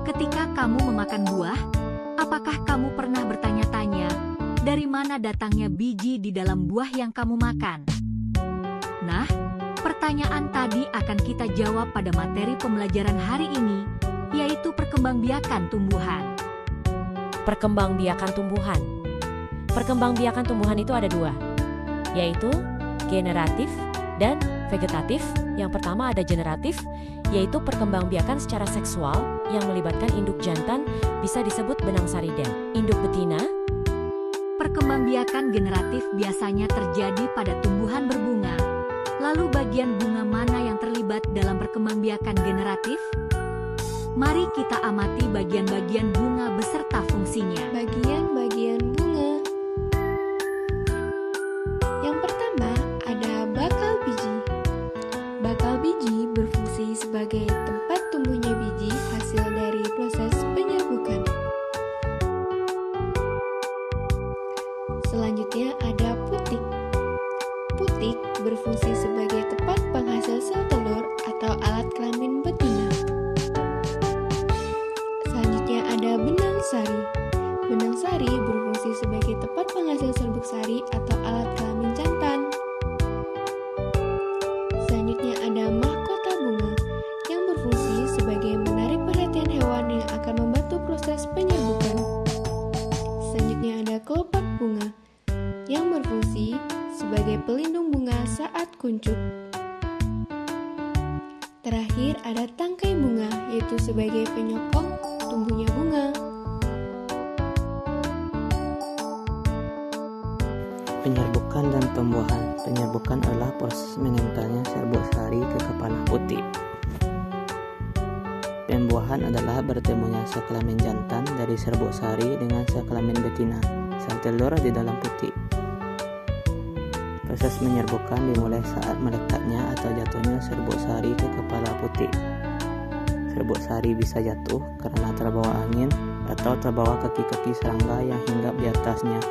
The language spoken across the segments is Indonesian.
Ketika kamu memakan buah, apakah kamu pernah bertanya-tanya, dari mana datangnya biji di dalam buah yang kamu makan? Nah, pertanyaan tadi akan kita jawab pada materi pembelajaran hari ini, yaitu perkembangbiakan tumbuhan. Perkembangbiakan tumbuhan. Perkembangbiakan tumbuhan itu ada dua, yaitu generatif dan vegetatif. Yang pertama ada generatif, yaitu perkembangbiakan secara seksual yang melibatkan induk jantan, bisa disebut benang sari dan induk betina. Perkembangbiakan generatif biasanya terjadi pada tumbuhan berbunga. Lalu bagian bunga mana yang terlibat dalam perkembangbiakan generatif? Mari kita amati bagian-bagian bunga beserta fungsinya. Bagian-bagian bunga. Yang pertama ada bakal biji. Bakal biji berfungsi sebagai tempat tumbuhnya biji hasil dari proses penyerbukan. Selanjutnya ada putik. Putik berfungsi sebagai tempat penghasil sel telur atau alat kelamin betina. Selanjutnya ada benang sari. Benang sari berfungsi sebagai tempat penghasil serbuk sari atau alat kelamin jantan. Selanjutnya ada mahkota bunga yang berfungsi sebagai menarik perhatian hewan yang akan membantu proses penyerbukan. Selanjutnya ada kelopak bunga yang berfungsi sebagai pelindung bunga saat kuncup. Terakhir ada tangkai bunga, yaitu sebagai penyokong tumbuhnya bunga. Penyerbukan dan pembuahan. Penyerbukan adalah proses menempelnya serbuk sari ke kepala putih. Pembuahan adalah bertemunya sel kelamin jantan dari serbuk sari dengan sel kelamin betina, sel telur di dalam putih. Proses menyerbukan dimulai saat melekatnya atau jatuhnya serbuk sari ke kepala putih. Serbuk sari bisa jatuh karena terbawa angin atau terbawa kaki-kaki serangga yang hinggap di atasnya.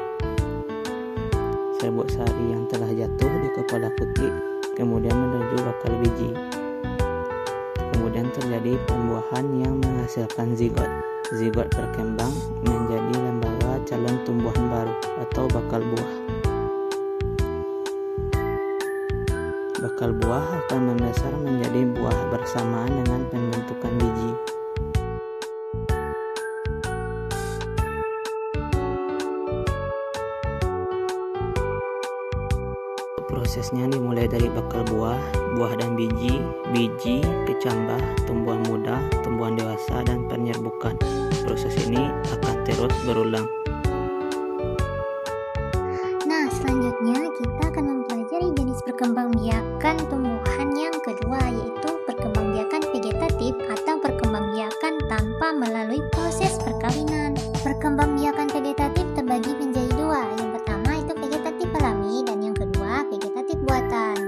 Serbuk sari yang telah jatuh di kepala putih kemudian menuju bakal biji. Kemudian terjadi pembuahan yang menghasilkan zigot. Zigot berkembang menjadi lembaga calon tumbuhan baru atau bakal buah. Bakal buah akan membesar menjadi buah bersamaan dengan pembentukan biji. Prosesnya dimulai dari bakal buah, buah dan biji, biji, kecambah, tumbuhan muda, tumbuhan dewasa, dan penyerbukan. Proses ini akan terus berulang. Nah, selanjutnya kita akan mempelajari jenis perkembangbiakan tumbuhan yang kedua, yaitu perkembangbiakan vegetatif atau perkembangbiakan tanpa melalui proses perkawinan. Perkembangbiakan vegetatif terbagi menjadi dua. Yang pertama itu vegetatif alami dan yang kedua vegetatif buatan.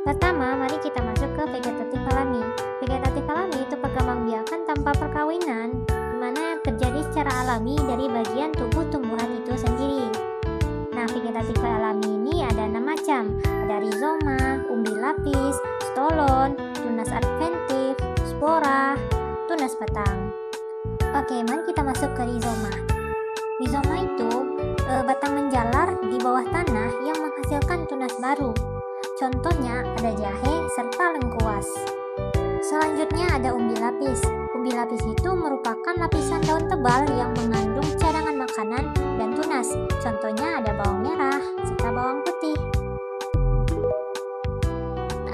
Pertama, mari kita masuk ke vegetatif alami. Vegetatif alami itu perkembangbiakan tanpa perkawinan, di mana terjadi secara alami dari bagian tubuh tumbuhan itu sendiri. Nah, vegetatif alami ini ada 6 macam. Ada rizoma, umbi lapis, stolon, tunas adventif, spora, tunas batang. Oke, mari kita masuk ke rizoma. Rizoma itu batang menjalar di bawah tanah yang menghasilkan tunas baru. Contohnya ada jahe serta lengkuas. Selanjutnya ada umbi lapis. Umbi lapis itu merupakan lapisan daun tebal yang mengandung cadangan makanan dan tunas. Contohnya ada bawang merah serta bawang putih.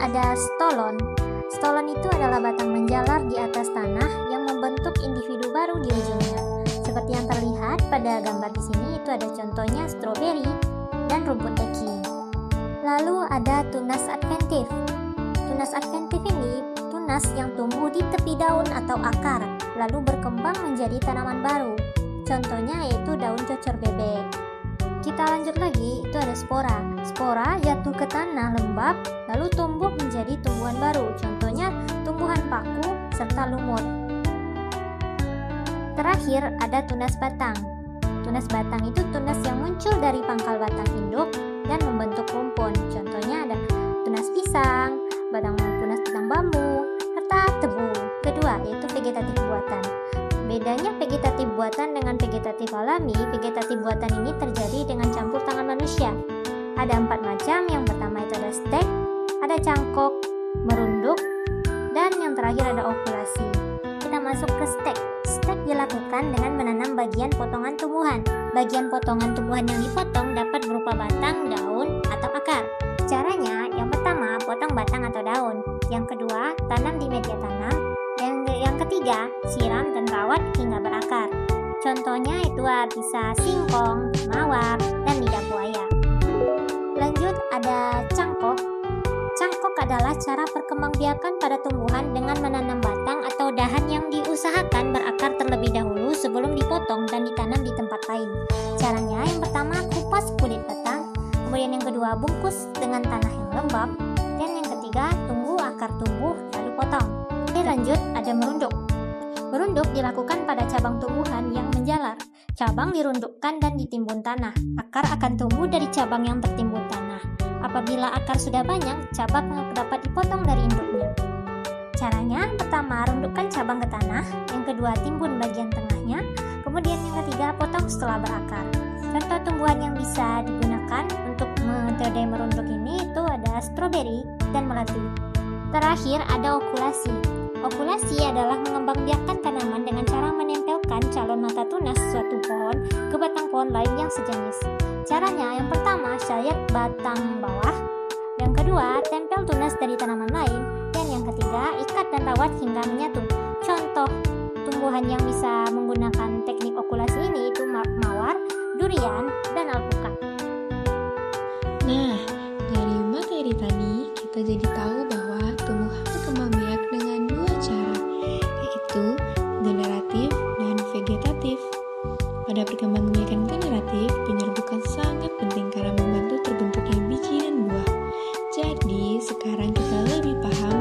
Ada stolon. Stolon itu adalah batang menjalar di atas tanah yang membentuk individu baru di ujungnya. Seperti yang terlihat pada gambar di sini, itu ada contohnya stroberi dan rumput eki. Lalu ada tunas adventif. Tunas adventif ini tunas yang tumbuh di tepi daun atau akar, lalu berkembang menjadi tanaman baru. Contohnya yaitu daun cocor bebek. Kita lanjut lagi, itu ada spora. Spora jatuh ke tanah lembab, lalu tumbuh menjadi tumbuhan baru. Contohnya tumbuhan paku serta lumut. Terakhir ada tunas batang. Tunas batang itu tunas yang muncul dari pangkal batang induk dan membentuk rumpun. Contohnya ada tunas pisang, tunas batang bambu, serta tebu. Kedua kedua, yaitu vegetatif buatan. Bedanya vegetatif buatan dengan vegetatif alami, vegetatif buatan ini terjadi dengan campur tangan manusia. Ada 4 macam, yang pertama itu ada stek, ada cangkok, merunduk, dan yang terakhir ada okulasi. Kita masuk ke stek. Stek dilakukan dengan menanam bagian potongan tumbuhan. Bagian potongan tumbuhan yang dipotong dapat berupa batang, daun, atau akar. Caranya, yang pertama, potong batang atau daun. Yang kedua, tanam di media tanam. Yang ketiga, siram dan rawat hingga berakar. Contohnya itu bisa singkong, mawar, dan lidah buaya. Lanjut ada cangkok. Cangkok adalah cara perkembangbiakan pada tumbuhan dengan menanam batang atau dahan yang diusahakan berakar terlebih dahulu sebelum dipotong dan ditanam di tempat lain. Caranya, yang pertama kupas kulit batang, kemudian yang kedua bungkus dengan tanah yang lembab, dan yang ketiga tunggu akar tumbuh lalu potong. Lanjut ada merunduk. Merunduk dilakukan pada cabang tumbuhan yang menjalar. Cabang dirundukkan dan ditimbun tanah. Akar akan tumbuh dari cabang yang tertimbun tanah. Apabila akar sudah banyak, cabang dapat dipotong dari induknya. Caranya, pertama rundukkan cabang ke tanah, yang kedua timbun bagian tengahnya, kemudian yang ketiga potong setelah berakar. Contoh tumbuhan yang bisa digunakan untuk metode merunduk ini itu ada stroberi dan melati. Terakhir ada okulasi. Okulasi adalah mengembangbiakan tanaman dengan cara menempelkan calon mata tunas suatu pohon ke batang pohon lain yang sejenis. Caranya, yang pertama sayat batang bawah, yang kedua tempel tunas dari tanaman lain, dan yang ketiga ikat dan rawat hingga menyatu. Contoh tumbuhan yang bisa menggunakan teknik okulasi ini itu mawar, durian, dan alpukat. Nah, dari materi tadi kita jadi tahu bahwa tumbuhan berkembang biak dengan 2 cara, yaitu generatif dan vegetatif. Pada perkembangbiakan generatif, penyerbukan sangat penting karena membantu terbentuknya biji dan buah. Jadi, sekarang kita lebih paham